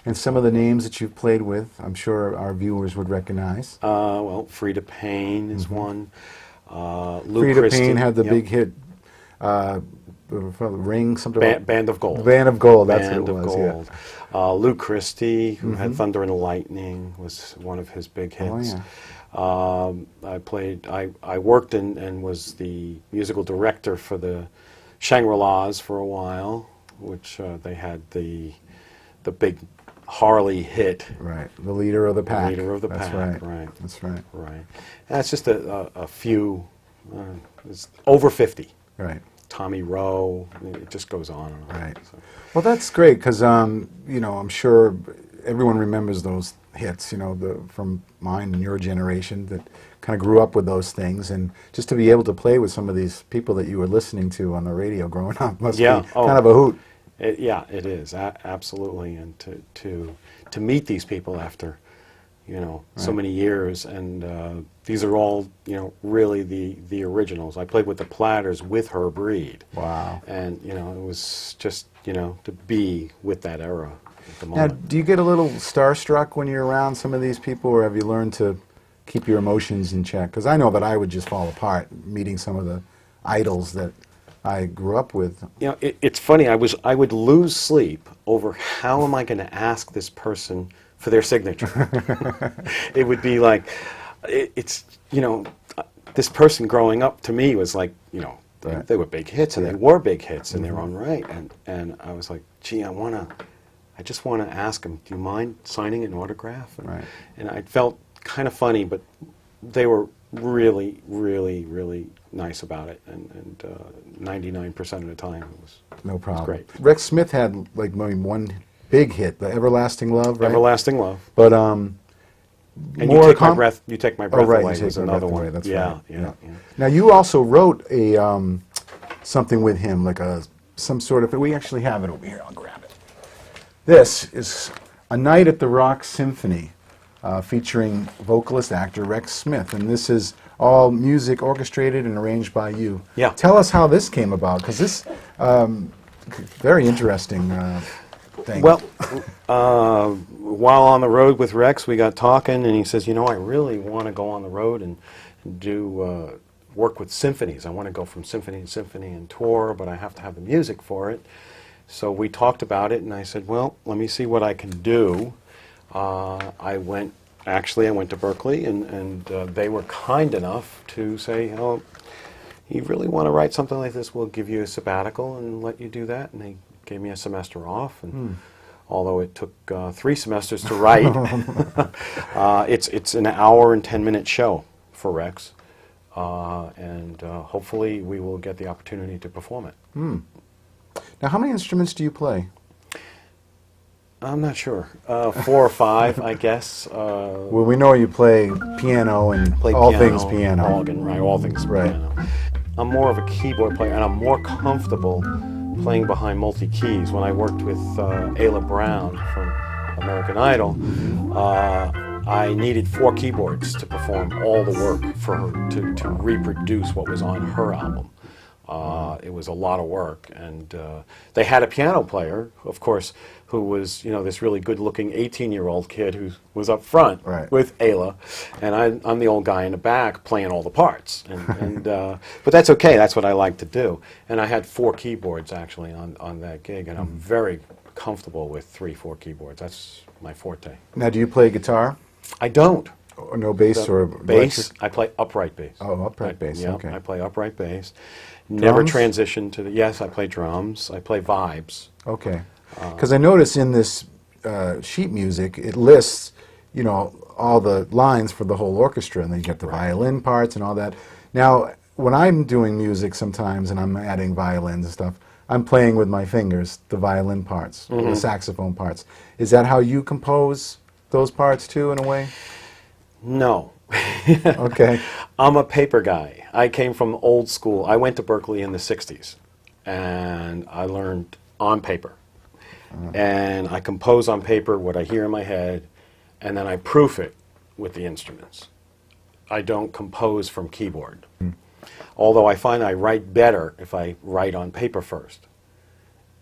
And some of the names that you've played with, I'm sure our viewers would recognize. Well, Frida Payne is one. Lou Frida Christie, Payne had the big hit, Ring, something Band of Gold. Band of Gold, that's Band what it of was, Gold. Lou Christie, who had Thunder and Lightning, was one of his big hits. I worked and was the musical director for the Shangri-Las for a while, which they had the big Harley hit. Right, the leader of the pack. The leader of the That's pack, right. That's right. Right. And that's just a few, it's over 50. Right. Tommy Rowe, it just goes on and on. Right. So. Well, that's great because you know, I'm sure everyone remembers those hits, you know, from mine and your generation that kind of grew up with those things, and just to be able to play with some of these people that you were listening to on the radio growing up must be kind of a hoot. Yeah, it is, absolutely, and to meet these people after, you know, so many years, and these are all, you know, really the originals. I played with the Platters with Herb Reed. Wow. And, you know, it was just, you know, to be with that era at the Now, moment. do you get a little starstruck when you're around some of these people, or have you learned to keep your emotions in check? Because I know that I would just fall apart meeting some of the idols that I grew up with. You know, it's funny, I would lose sleep over how am I going to ask this person for their signature. It would be like, it's, you know, this person growing up to me was like, you know, they were big hits, and they were big hits in their own right, and I was like, gee, I just want to ask them, do you mind signing an autograph? And I felt kind of funny, but they were really, really, really nice about it, and 99% of the time it was No problem. great. Rex Smith had like maybe one big hit, the Everlasting Love, right? Everlasting Love. But and more you take my breath away you take was my another breath one. away, that's yeah, right. yeah. Now you also wrote a something with him, like some sort of. We actually have it over here. I'll grab it. This is A Night at the Rock Symphony, featuring vocalist actor Rex Smith, and this is all music orchestrated and arranged by you. Yeah. Tell us how this came about, because this very interesting thing. Well, while on the road with Rex, we got talking, and he says, you know, I really want to go on the road and do work with symphonies. I want to go from symphony to symphony and tour, but I have to have the music for it. So we talked about it, and I said, well, let me see what I can do. I went to Berkeley, and they were kind enough to say, oh, you really want to write something like this, we'll give you a sabbatical and let you do that. And they gave me a semester off, and although it took 3 semesters to write, it's an hour and 10-minute show for Rex, and hopefully we will get the opportunity to perform it. Now, how many instruments do you play? I'm not sure. 4 or 5, I guess. Well, we know you play piano and Play all piano, things piano. Organ, right? All things Right. piano. I'm more of a keyboard player, and I'm more comfortable playing behind multi-keys. When I worked with Ayla Brown from American Idol, I needed 4 keyboards to perform all the work for her to reproduce what was on her album. It was a lot of work, and they had a piano player, of course, who was, you know, this really good-looking 18-year-old kid who was up front with Ayla, and I'm the old guy in the back playing all the parts. But that's okay. That's what I like to do. And I had 4 keyboards actually on that gig, and I'm very comfortable with 3, 4 keyboards. That's my forte. Now, do you play guitar? I don't. Or no bass or bass? electric? I play upright bass. Oh, upright bass. Yeah, Okay. I play upright bass. Never Drums? transitioned to the. Yes, I play drums. I play vibes. Okay. Because I notice in this sheet music, it lists, you know, all the lines for the whole orchestra, and then you get the violin parts and all that. Now, when I'm doing music sometimes and I'm adding violins and stuff, I'm playing with my fingers the violin parts, or the saxophone parts. Is that how you compose those parts too, in a way? No. Okay. I'm a paper guy. I came from old school. I went to Berkeley in the 60s, and I learned on paper. And I compose on paper what I hear in my head, and then I proof it with the instruments. I don't compose from keyboard. Although I find I write better if I write on paper first,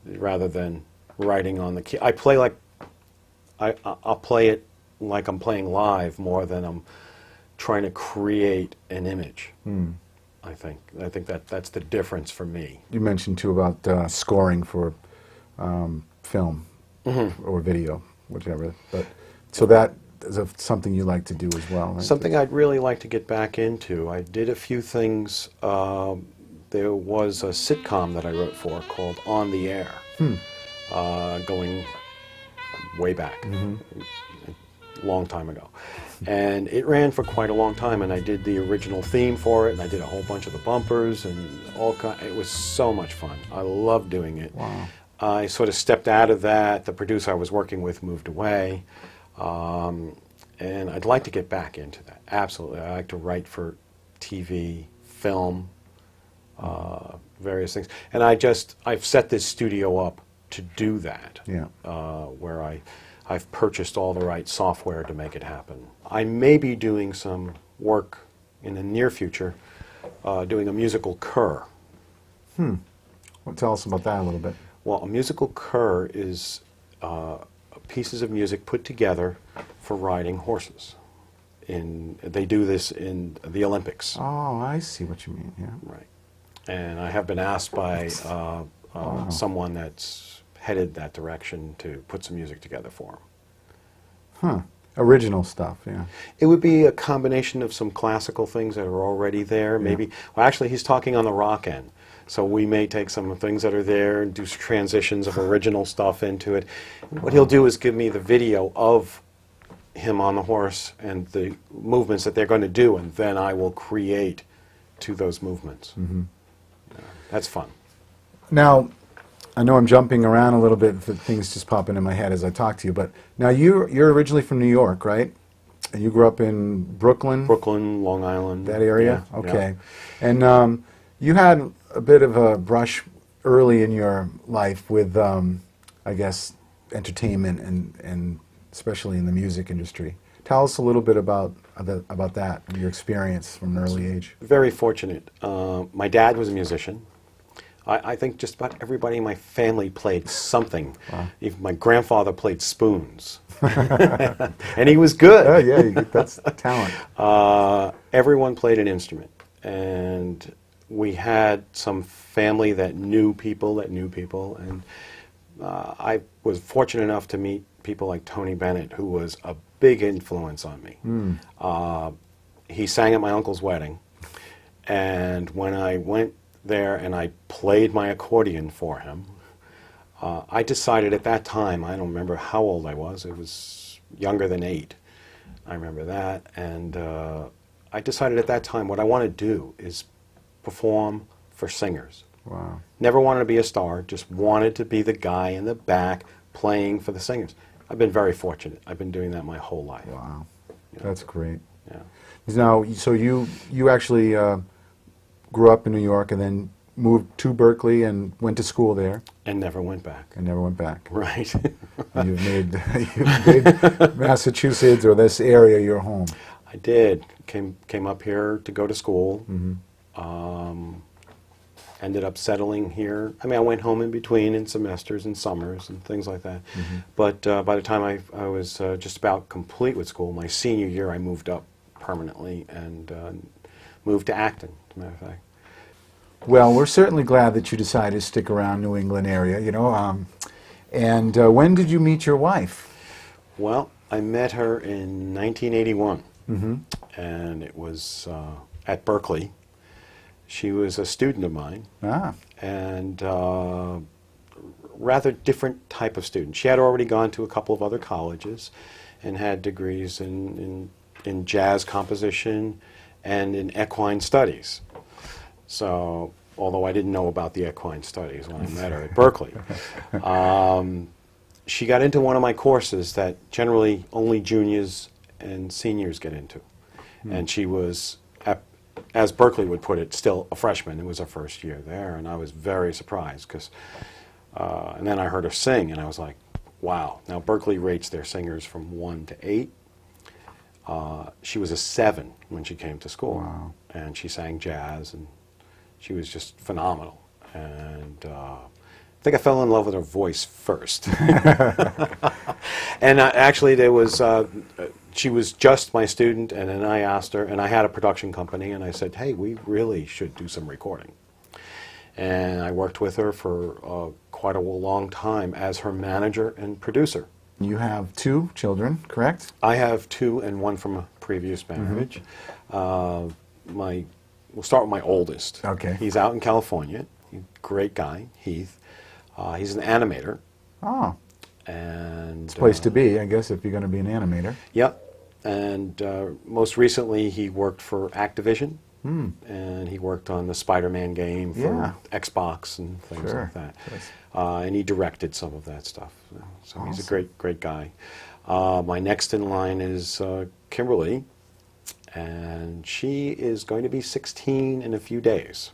rather than writing on the key. I play like, I'll play it like I'm playing live more than I'm trying to create an image. I think that's the difference for me. You mentioned too about scoring for film or video, whichever. But so that is something you like to do as well, right? Something I'd really like to get back into. I did a few things. There was a sitcom that I wrote for called On the Air, going way back, a long time ago. And it ran for quite a long time, and I did the original theme for it, and I did a whole bunch of the bumpers, and it was so much fun. I loved doing it. Wow. I sort of stepped out of that. The producer I was working with moved away. And I'd like to get back into that. Absolutely. I like to write for TV, film, various things. And I've set this studio up to do that. Yeah. Where I've purchased all the right software to make it happen. I may be doing some work in the near future, doing a musical cur. Well, tell us about that a little bit. Well, a musical cur is pieces of music put together for riding horses. They do this in the Olympics. Oh, I see what you mean, yeah. Right. And I have been asked by someone that's headed that direction to put some music together for them. Original stuff, yeah. It would be a combination of some classical things that are already there. Maybe, well, actually, he's talking on the rock end. So we may take some things that are there and do transitions of original stuff into it. What he'll do is give me the video of him on the horse and the movements that they're going to do, and then I will create to those movements. Yeah, that's fun. Now, I know I'm jumping around a little bit, things just pop into my head as I talk to you, but now you're originally from New York, right? And you grew up in Brooklyn? Brooklyn, Long Island. That area? Yeah, okay. Yeah. And you had a bit of a brush early in your life with, I guess, entertainment and especially in the music industry. Tell us a little bit about that, your experience from an early age. Very fortunate. My dad was a musician. I think just about everybody in my family played something. Wow. Even my grandfather played spoons. And he was good. Yeah, that's talent. Everyone played an instrument. And we had some family that knew people, and I was fortunate enough to meet people like Tony Bennett, who was a big influence on me. He sang at my uncle's wedding, and when I went there and I played my accordion for him, I decided at that time, I don't remember how old I was, it was younger than 8, I remember that, and I decided at that time what I want to do is perform for singers. Wow. Never wanted to be a star, just wanted to be the guy in the back playing for the singers. I've been very fortunate. I've been doing that my whole life. Wow. You know? That's great. Yeah. Now, so you actually grew up in New York and then moved to Berkeley and went to school there. And never went back. And never went back. Right. And you've made Massachusetts or this area your home. I did. Came up here to go to school. Ended up settling here. I mean, I went home in between in semesters and summers and things like that. But by the time I was just about complete with school, my senior year, I moved up permanently and moved to Acton, as a matter of fact. Well, we're certainly glad that you decided to stick around New England area, you know. And when did you meet your wife? Well, I met her in 1981, and it was at Berkeley. She was a student of mine, and rather different type of student. She had already gone to a couple of other colleges and had degrees in jazz composition and in equine studies. So, although I didn't know about the equine studies when I met her at Berkeley, she got into one of my courses that generally only juniors and seniors get into. And she was, as Berkeley would put it, still a freshman. It was her first year there, and I was very surprised because, and then I heard her sing, and I was like, wow. Now, Berkeley rates their singers from 1 to 8. She was a 7 when she came to school. Wow. And she sang jazz, and she was just phenomenal. And I think I fell in love with her voice first. And actually, there was, she was just my student, and then I asked her, and I had a production company, and I said, hey, we really should do some recording. And I worked with her for quite a long time as her manager and producer. You have 2 children, correct? I have 2 and 1 from a previous marriage. We'll start with my oldest. Okay. He's out in California. Great guy, Heath. He's an animator. Oh, And it's a place to be, I guess, if you're going to be an animator. Yep. And most recently, he worked for Activision. And he worked on the Spider-Man game for Xbox and things like that. Yes. And he directed some of that stuff. So he's a great guy. My next in line is Kimberly, and she is going to be 16 in a few days.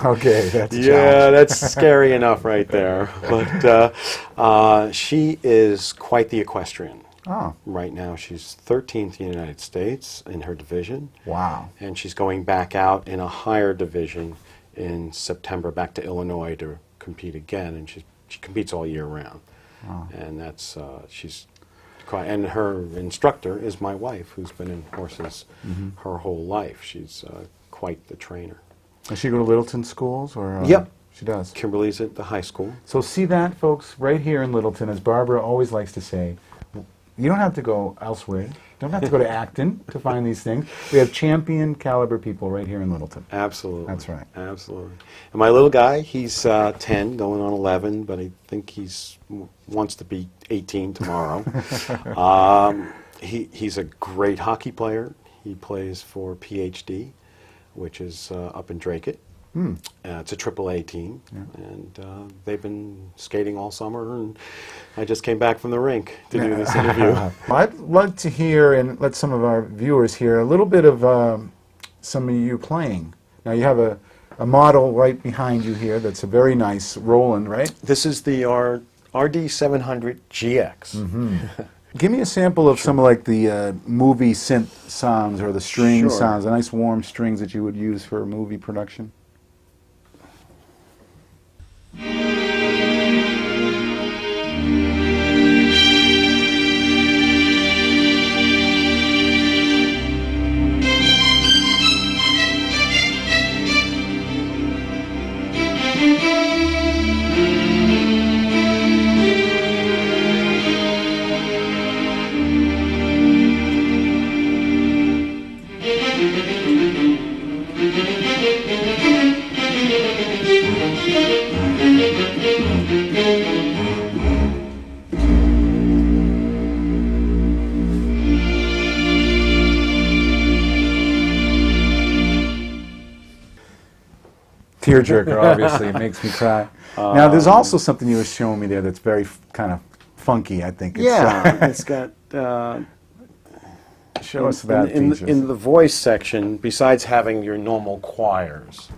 Okay, that's a yeah, challenge. that's scary enough right there. But she is quite the equestrian. Oh, Right now, she's 13th in the United States in her division. wow. And she's going back out in a higher division in September, back to Illinois to compete again. And she competes all year round. And that's she's quite. And her instructor is my wife, who's been in horses her whole life. She's quite the trainer. Does she go to Littleton schools, or? Yep. She does. Kimberly's at the high school. So see that, folks, right here in Littleton, as Barbara always likes to say, you don't have to go elsewhere. You don't have to go to Acton to find these things. We have champion caliber people right here in Littleton. Absolutely. That's right. Absolutely. And my little guy, he's 10, going on 11, but I think he's wants to be 18 tomorrow. He's a great hockey player. He plays for PhD, which is up in Dracut. It's a AAA team, and they've been skating all summer, and I just came back from the rink to do this interview. I'd like to hear, and let some of our viewers hear, a little bit of some of you playing. Now, you have a model right behind you here that's a very nice Roland, right? This is the RD700 GX. Give me a sample of some of like the movie synth sounds or the string Sure. sounds, the nice warm strings that you would use for a movie production. Tearjerker, obviously, it makes me cry. Now, there's also something you were showing me there that's very kind of funky, I think. It's got... Show us that in the voice section, besides having your normal choirs,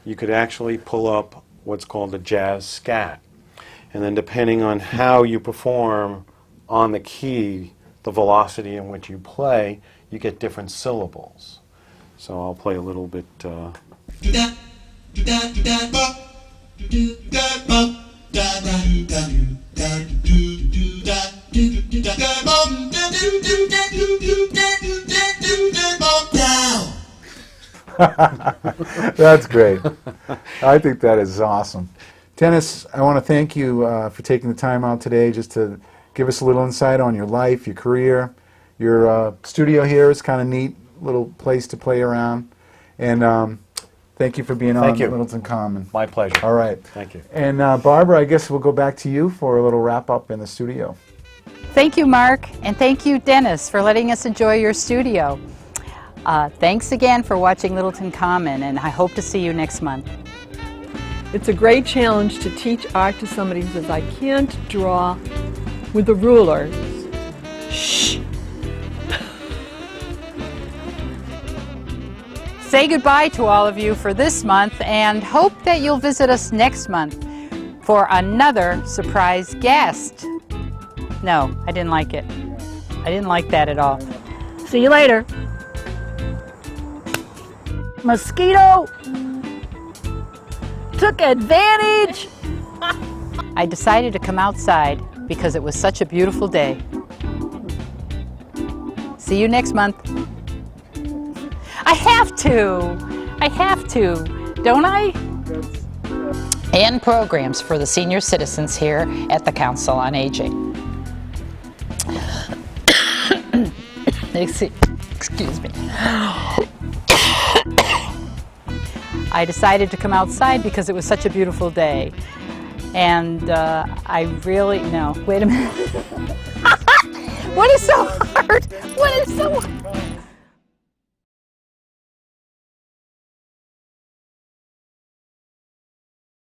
you could actually pull up what's called a jazz scat. And then depending on how you perform on the key, the velocity in which you play, you get different syllables. So I'll play a little bit... That's great. I think that is awesome. Dennis, I want to thank you for taking the time out today just to give us a little insight on your life, your career. Your studio here is kind of neat, little place to play around. And thank you for being on Littleton Common. My pleasure. All right. Thank you. And Barbara, I guess we'll go back to you for a little wrap-up in the studio. Thank you, Mark, and thank you, Dennis, for letting us enjoy your studio. Thanks again for watching Littleton Common, and I hope to see you next month. It's a great challenge to teach art to somebody who says, I can't draw with a ruler. Shh. Say goodbye to all of you for this month, and hope that you'll visit us next month for another surprise guest. No, I didn't like it. I didn't like that at all. See you later. Mosquito took advantage. I decided to come outside because it was such a beautiful day. See you next month. I have to, don't I? And programs for the senior citizens here at the Council on Aging. Excuse me. I decided to come outside because it was such a beautiful day. And I really, no, wait a minute. What is so hard? What is so hard?